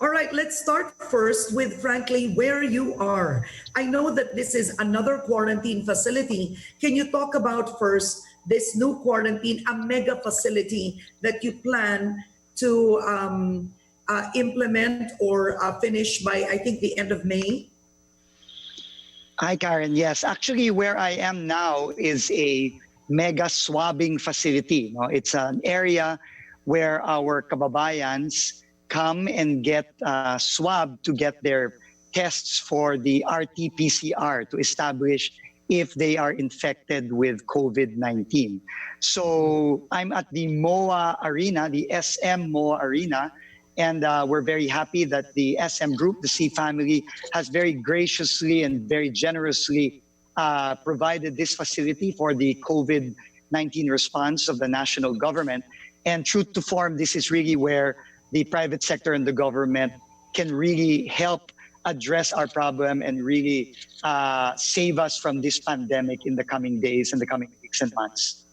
All right, let's start first with, frankly, where you are. I know that this is another quarantine facility. Can you talk about first this new quarantine, a mega facility that you plan to implement or finish by, I think, the end of May? Hi, Karen. Yes, actually, where I am now is a mega swabbing facility. No? It's an area where our kababayans come and get swabbed to get their tests for the RT-PCR to establish if they are infected with COVID-19. So I'm at the MOA Arena, the SM MOA Arena, and we're very happy that the SM Group, the C family, has very graciously and very generously provided this facility for the COVID-19 response of the national government. And true to form, this is really where the private sector and the government can really help address our problem and really save us from this pandemic in the coming days and the coming weeks and months.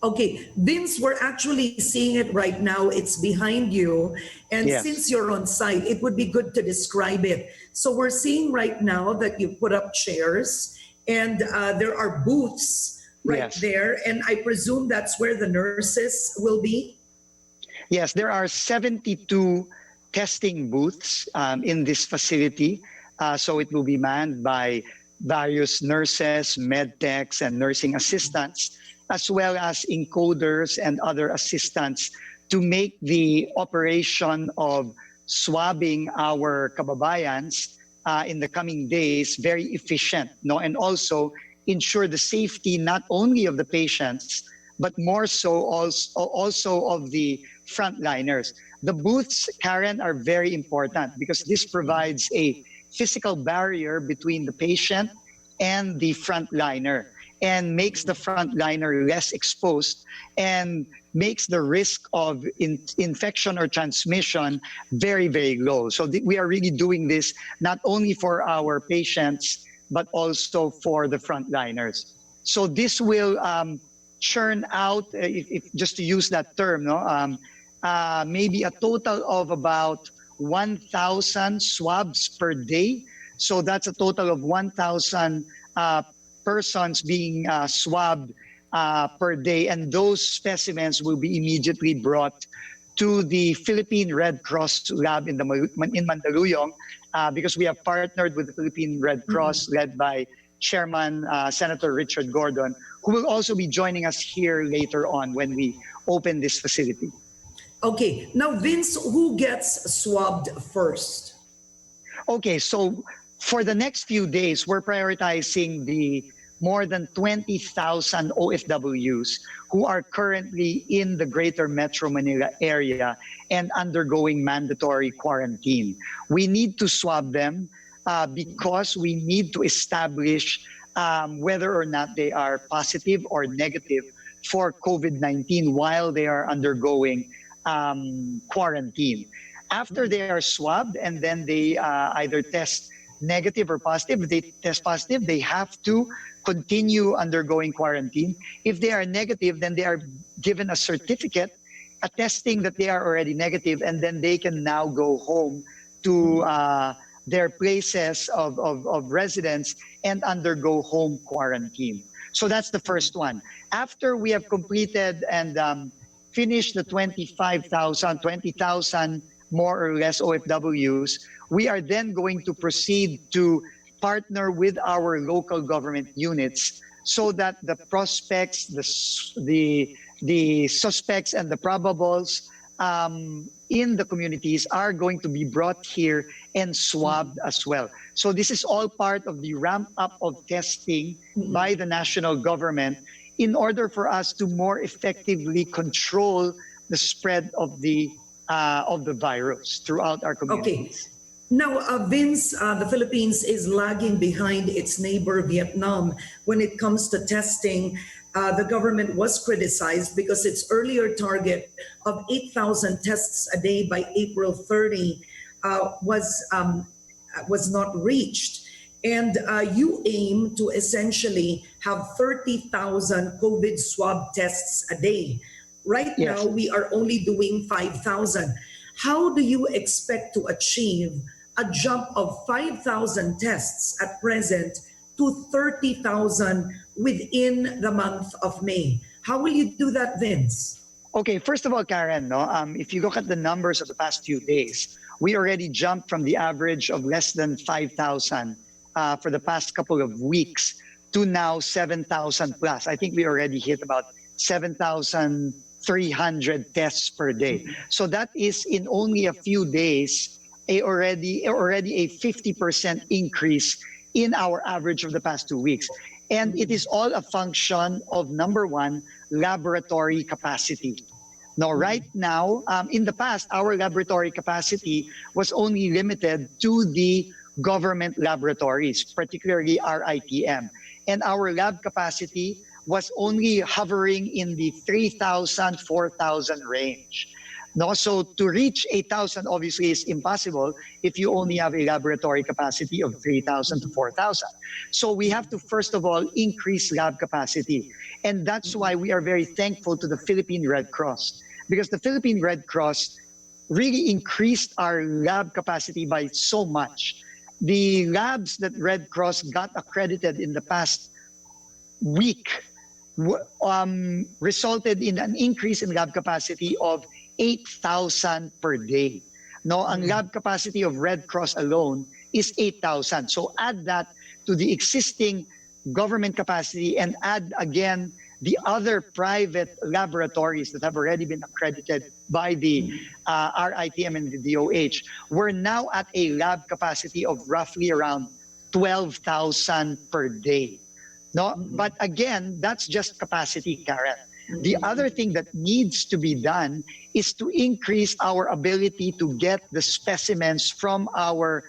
Okay, Vince, we're actually seeing it right now. It's behind you. And Yes. since you're on site, it would be good to describe it. So we're seeing right now that you put up chairs and there are booths right Yes. there. And I presume that's where the nurses will be? Yes, there are 72 testing booths in this facility. So it will be manned by various nurses, med techs, and nursing assistants, as well as encoders and other assistants to make the operation of swabbing our kababayans in the coming days very efficient, no? And also ensure the safety not only of the patients, but more so also of the frontliners. The booths, Karen, are very important because this provides a physical barrier between the patient and the frontliner and makes the frontliner less exposed and makes the risk of infection or transmission very, very low. So we are really doing this not only for our patients, but also for the frontliners. So this will churn out, if just to use that term, no, maybe a total of about 1,000 swabs per day. So that's a total of 1,000 persons being swabbed per day, and those specimens will be immediately brought to the Philippine Red Cross lab in Mandaluyong because we have partnered with the Philippine Red Cross led by Chairman Senator Richard Gordon, who will also be joining us here later on when we open this facility. Okay, now Vince, who gets swabbed first? Okay, so for the next few days, we're prioritizing the more than 20,000 OFWs who are currently in the Greater Metro Manila area and undergoing mandatory quarantine. We need to swab them because we need to establish whether or not they are positive or negative for COVID-19 while they are undergoing quarantine. After they are swabbed and then they either test negative or positive, if they test positive, they have to continue undergoing quarantine. If they are negative, then they are given a certificate attesting that they are already negative, and then they can now go home to their places of residence and undergo home quarantine. So that's the first one. After we have completed and finished the 20,000 more or less OFWs, we are then going to proceed to partner with our local government units so that the prospects, the suspects, and the probables in the communities are going to be brought here and swabbed as well. So this is all part of the ramp up of testing by the national government in order for us to more effectively control the spread of the virus throughout our communities. Okay. Now, Vince, the Philippines is lagging behind its neighbor Vietnam when it comes to testing. The government was criticized because its earlier target of 8,000 tests a day by April 30 was not reached. And you aim to essentially have 30,000 COVID swab tests a day. Right Yes. now, we are only doing 5,000. how do you expect to achieve a jump of 5,000 tests at present to 30,000 within the month of May? How will you do that, Vince? Okay, first of all, Karen, no, if you look at the numbers of the past few days, we already jumped from the average of less than 5,000 for the past couple of weeks to now 7,000 plus. I think we already hit about 7,300 tests per day. So that is in only a few days already a 50% increase in our average of the past 2 weeks. And it is all a function of, number one, laboratory capacity. Now, right now, in the past, our laboratory capacity was only limited to the government laboratories, particularly RITM. And our lab capacity was only hovering in the 3,000, 4,000 range. No, so to reach 8,000 obviously is impossible if you only have a laboratory capacity of 3,000 to 4,000. So we have to first of all increase lab capacity. And that's why we are very thankful to the Philippine Red Cross, because the Philippine Red Cross really increased our lab capacity by so much. The labs that Red Cross got accredited in the past week resulted in an increase in lab capacity of 8,000 per day. No, ang lab capacity of Red Cross alone is 8,000. So add that to the existing government capacity and add again the other private laboratories that have already been accredited by the RITM and the DOH. We're now at a lab capacity of roughly around 12,000 per day. No, but again, that's just capacity, Karen. The other thing that needs to be done is to increase our ability to get the specimens from our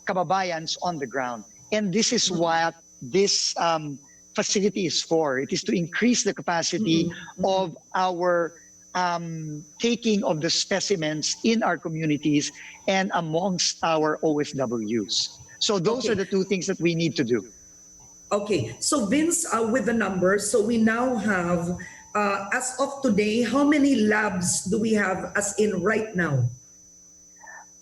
kababayans on the ground. And this is what this facility is for. It is to increase the capacity of our taking of the specimens in our communities and amongst our OFWs. So those are the two things that we need to do. Okay, so Vince, with the numbers, so we now have, as of today, how many labs do we have as in right now?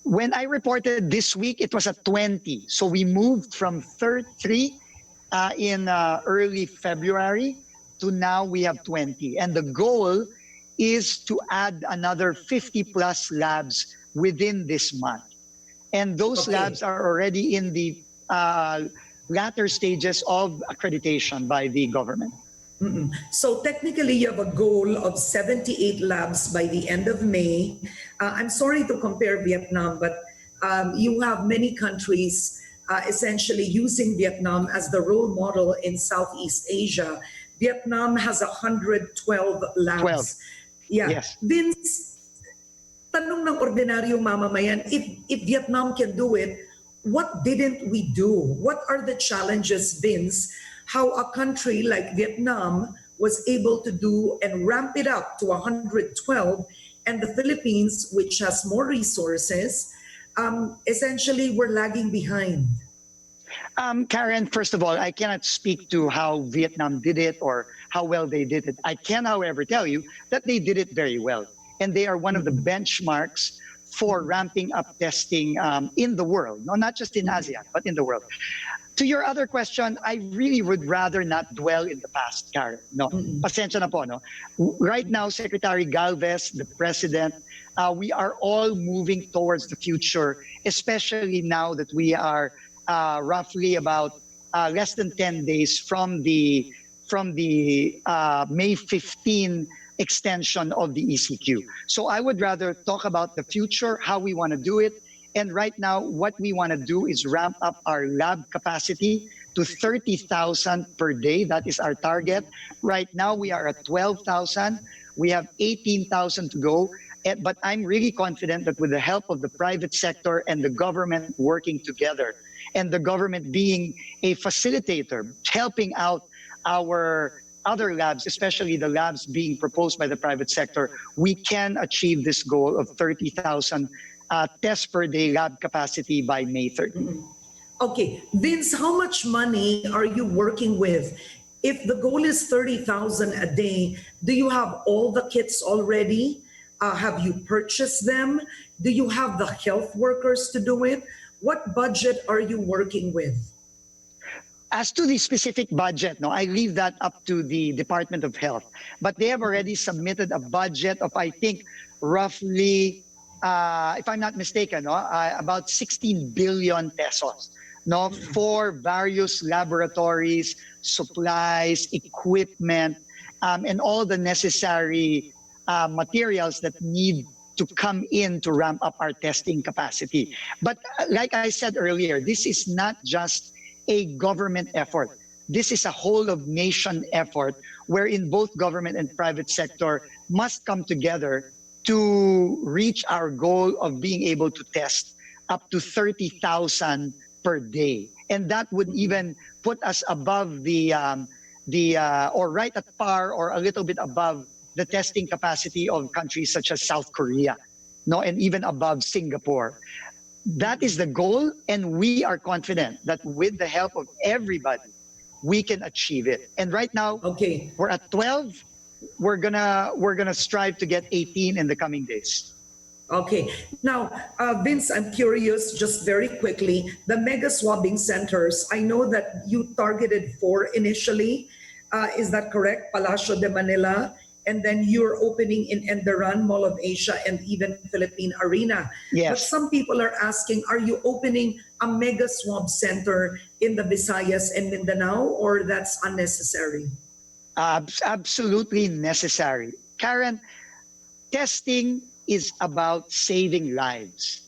When I reported this week, it was at 20. So we moved from 3 in early February to now we have 20. And the goal is to add another 50 plus labs within this month. And those labs are already in the latter stages of accreditation by the government. So technically, you have a goal of 78 labs by the end of May. I'm sorry to compare Vietnam, but you have many countries essentially using Vietnam as the role model in Southeast Asia. Vietnam has 112 labs. 12. Yeah. Yes. Vince, tanong ng ordinaryong mamamayan, if Vietnam can do it, what didn't we do? What are the challenges, Vince? How a country like Vietnam was able to do and ramp it up to 112, and the Philippines, which has more resources, essentially we're lagging behind. Karen, first of all, I cannot speak to how Vietnam did it or how well they did it. I can, however, tell you that they did it very well. And they are one of the benchmarks for ramping up testing in the world. No, not just in ASEAN, but in the world. To your other question, I really would rather not dwell in the past, Karen. No, pasensya na po, no? Right now, Secretary Galvez, the President, we are all moving towards the future, especially now that we are roughly about less than 10 days from the May 15 extension of the ECQ. So I would rather talk about the future, how we want to do it. And right now, what we want to do is ramp up our lab capacity to 30,000 per day. That is our target. Right now, we are at 12,000. We have 18,000 to go. But I'm really confident that with the help of the private sector and the government working together, and the government being a facilitator, helping out our other labs, especially the labs being proposed by the private sector, we can achieve this goal of 30,000 tests per day lab capacity by May 30. Okay, Vince, how much money are you working with? If the goal is 30,000 a day, do you have all the kits already? Have you purchased them? Do you have the health workers to do it? What budget are you working with? As to the specific budget, no, I leave that up to the Department of Health. But they have already submitted a budget of, I think, roughly, if I'm not mistaken, no, about 16 billion pesos, no, for various laboratories, supplies, equipment, and all the necessary materials that need to come in to ramp up our testing capacity. But like I said earlier, this is not just a government effort. This is a whole of nation effort wherein both government and private sector must come together to reach our goal of being able to test up to 30,000 per day. And that would even put us above or right at par or a little bit above the testing capacity of countries such as South Korea, no, and even above Singapore. That is the goal, and we are confident that with the help of everybody, we can achieve it. And right now, Okay. we're at 12. We're gonna strive to get 18 in the coming days. Okay. Now, Vince, I'm curious, just very quickly, the mega swabbing centers, I know that you targeted 4 initially. Is that correct? Palacio de Manila, and then you're opening in Enderan, Mall of Asia, and even Philippine Arena. Yes. But some people are asking, are you opening a mega swab center in the Visayas and Mindanao, or that's unnecessary? Absolutely necessary. Karen, testing is about saving lives.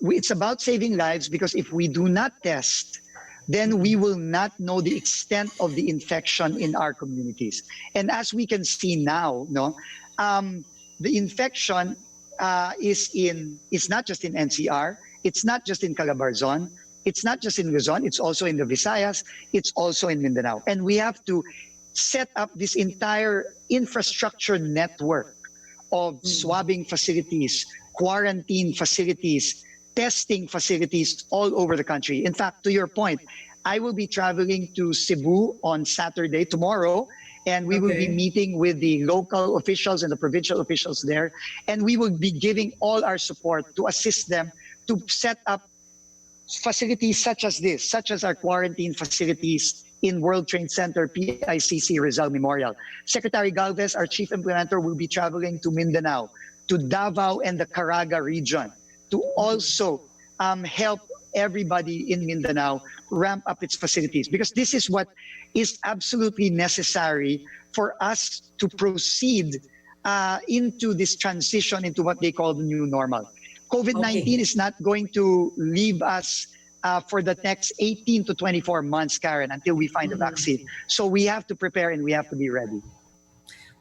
It's about saving lives because if we do not test, then we will not know the extent of the infection in our communities. And as we can see now, no, the infection is not just in NCR, it's not just in Calabarzon, it's not just in Luzon, it's also in the Visayas, it's also in Mindanao. And we have to set up this entire infrastructure network of swabbing facilities, quarantine facilities, testing facilities all over the country. In fact, to your point, I will be traveling to Cebu on Saturday, tomorrow, and we will be meeting with the local officials and the provincial officials there, and we will be giving all our support to assist them to set up facilities such as this, such as our quarantine facilities in World Trade Center, PICC, Rizal Memorial. Secretary Galvez, our chief implementer, will be traveling to Mindanao, to Davao and the Caraga region, to also help everybody in Mindanao ramp up its facilities, because this is what is absolutely necessary for us to proceed into this transition into what they call the new normal. COVID-19 is not going to leave us for the next 18 to 24 months, Karen, until we find a vaccine. So we have to prepare and we have to be ready.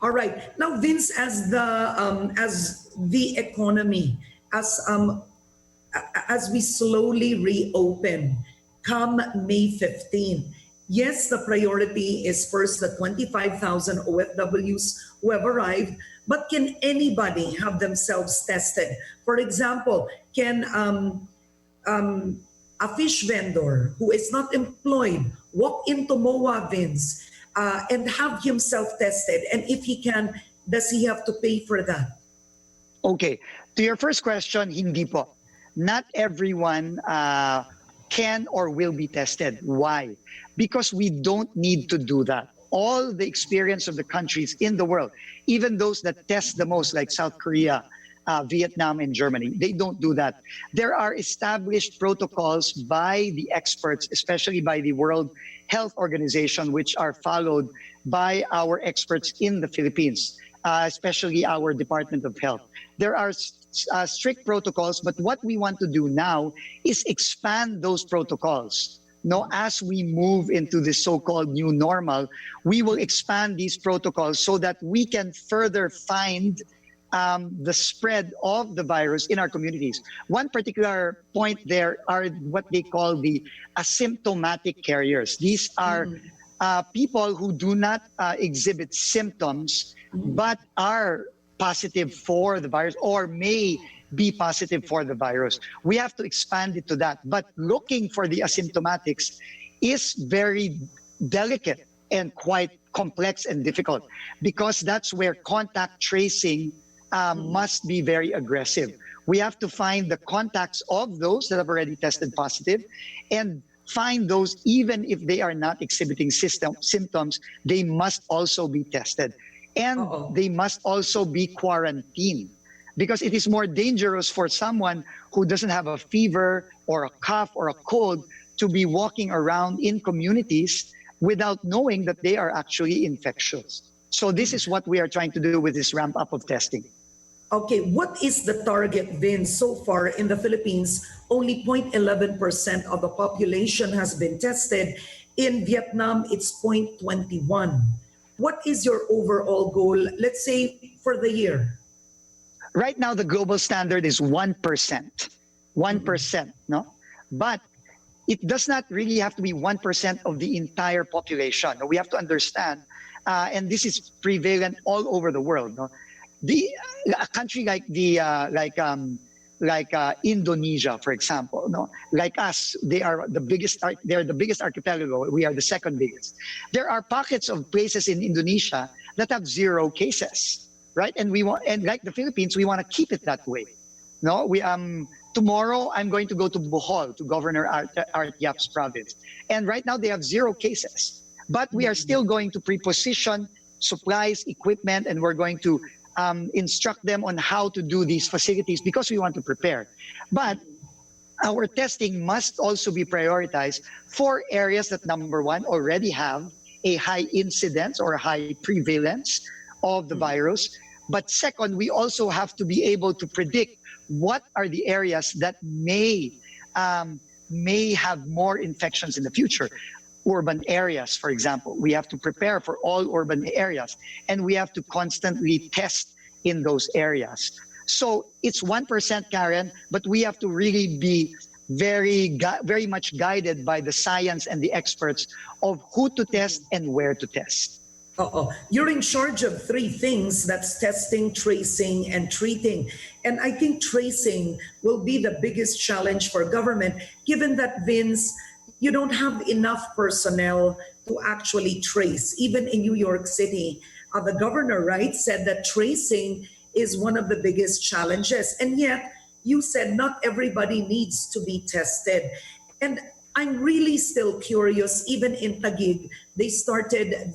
All right. Now, Vince, as the economy, as we slowly reopen come May 15, yes, the priority is first the 25,000 OFWs who have arrived, but can anybody have themselves tested? For example, can a fish vendor who is not employed walk into MOA, Vince, and have himself tested? And if he can, does he have to pay for that? Okay. To your first question, hindi po. Not everyone can or will be tested. Why? Because we don't need to do that. All the experience of the countries in the world, even those that test the most, like South Korea, Vietnam, and Germany, they don't do that. There are established protocols by the experts, especially by the World Health Organization, which are followed by our experts in the Philippines, especially our Department of Health. There are strict protocols, but what we want to do now is expand those protocols. No, as we move into the so-called new normal, we will expand these protocols so that we can further find the spread of the virus in our communities. One particular point there are what they call the asymptomatic carriers. These are people who do not exhibit symptoms, but are positive for the virus or may be positive for the virus. We have to expand it to that. But looking for the asymptomatics is very delicate and quite complex and difficult, because that's where contact tracing must be very aggressive. We have to find the contacts of those that have already tested positive and find those, even if they are not exhibiting symptoms, they must also be tested. And they must also be quarantined, because it is more dangerous for someone who doesn't have a fever or a cough or a cold to be walking around in communities without knowing that they are actually infectious. So this is what we are trying to do with this ramp up of testing. Okay, what is the target, Vince? So far in the Philippines, only 0.11% of the population has been tested. In Vietnam, it's 0.21. What is your overall goal, let's say, for the year? Right now, the global standard is 1%. 1%, no? But it does not really have to be 1% of the entire population. We have to understand, and this is prevalent all over the world, no? A country like Indonesia, for example, no, like us, they are the biggest. They're the biggest archipelago. We are the second biggest. There are pockets of places in Indonesia that have 0 cases, right? And like the Philippines, we want to keep it that way. No, tomorrow I'm going to go to Bohol, to Governor Art Yap's province, and right now they have 0 cases. But we are still going to preposition supplies, equipment, and we're going to instruct them on how to do these facilities because we want to prepare. But our testing must also be prioritized for areas that, number one, already have a high incidence or a high prevalence of the virus. But second, we also have to be able to predict what are the areas that may have more infections in the future. Urban areas, for example, we have to prepare for all urban areas, and we have to constantly test in those areas. So it's 1%, Karen, but we have to really be very much guided by the science and the experts of who to test and where to test. You're in charge of 3 things, that's testing, tracing, and treating. And I think tracing will be the biggest challenge for government, given that, Vince, you don't have enough personnel to actually trace. Even in New York City, the governor, right, said that tracing is one of the biggest challenges. And yet, you said not everybody needs to be tested. And I'm really still curious, even in Taguig, they started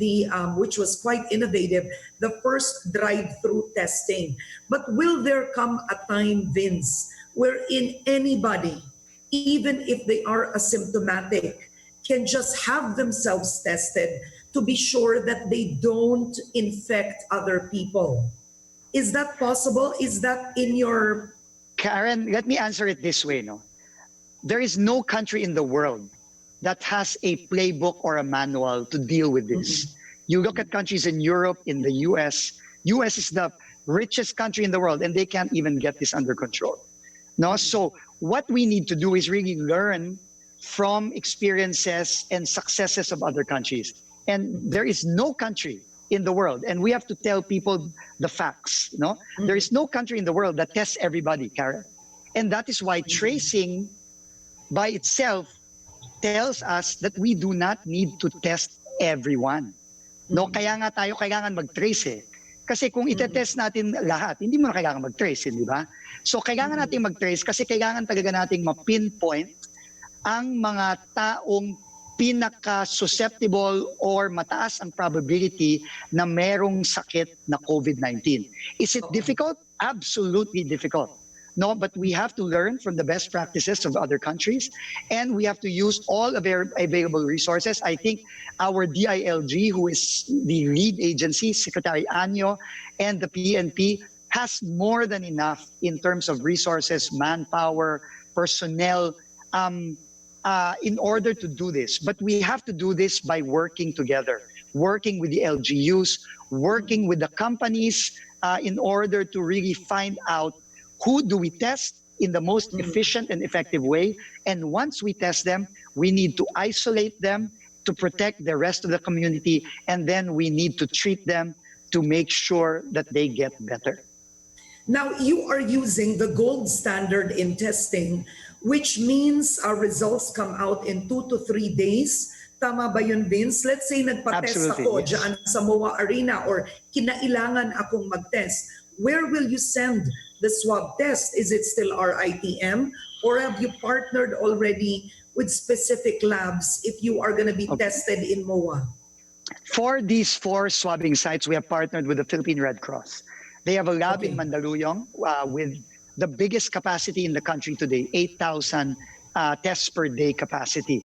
which was quite innovative, the first drive-through testing. But will there come a time, Vince, wherein anybody, even if they are asymptomatic, can just have themselves tested to be sure that they don't infect other people? Is that possible? Is that in your... Karen, let me answer it this way, no? There is no country in the world that has a playbook or a manual to deal with this. You look at countries in Europe, in the US. US is the richest country in the world, and they can't even get this under control. No, so what we need to do is really learn from experiences and successes of other countries. And there is no country in the world, and we have to tell people the facts. No, there is no country in the world that tests everybody, Karen. And that is why tracing by itself tells us that we do not need to test everyone. No, kaya nga tayo kailangan mag-trace eh. Kasi kung itetest natin lahat, hindi mo na kailangan mag-trace, di ba? So kailangan natin mag-trace kasi kailangan talaga nating ma-pinpoint ang mga taong pinaka-susceptible or mataas ang probability na merong sakit na COVID-19. Is it difficult? Absolutely difficult. No, but we have to learn from the best practices of other countries, and we have to use all available resources. I think our DILG, who is the lead agency, Secretary Anyo, and the PNP, has more than enough in terms of resources, manpower, personnel, in order to do this. But we have to do this by working together, working with the LGUs, working with the companies in order to really find out who do we test in the most efficient and effective way. And once we test them, we need to isolate them to protect the rest of the community. And then we need to treat them to make sure that they get better. Now, you are using the gold standard in testing, which means our results come out in 2 to 3 days. Tama ba yun, Vince? Let's say nagpa-test Absolutely, ako yes. dyan sa MOA Arena or kinailangan akong mag-test. where will you send the swab test? Is it still RITM, or have you partnered already with specific labs if you are going to be tested in MOA? For these 4 swabbing sites, we have partnered with the Philippine Red Cross. They have a lab in Mandaluyong with the biggest capacity in the country today, 8,000 tests per day capacity.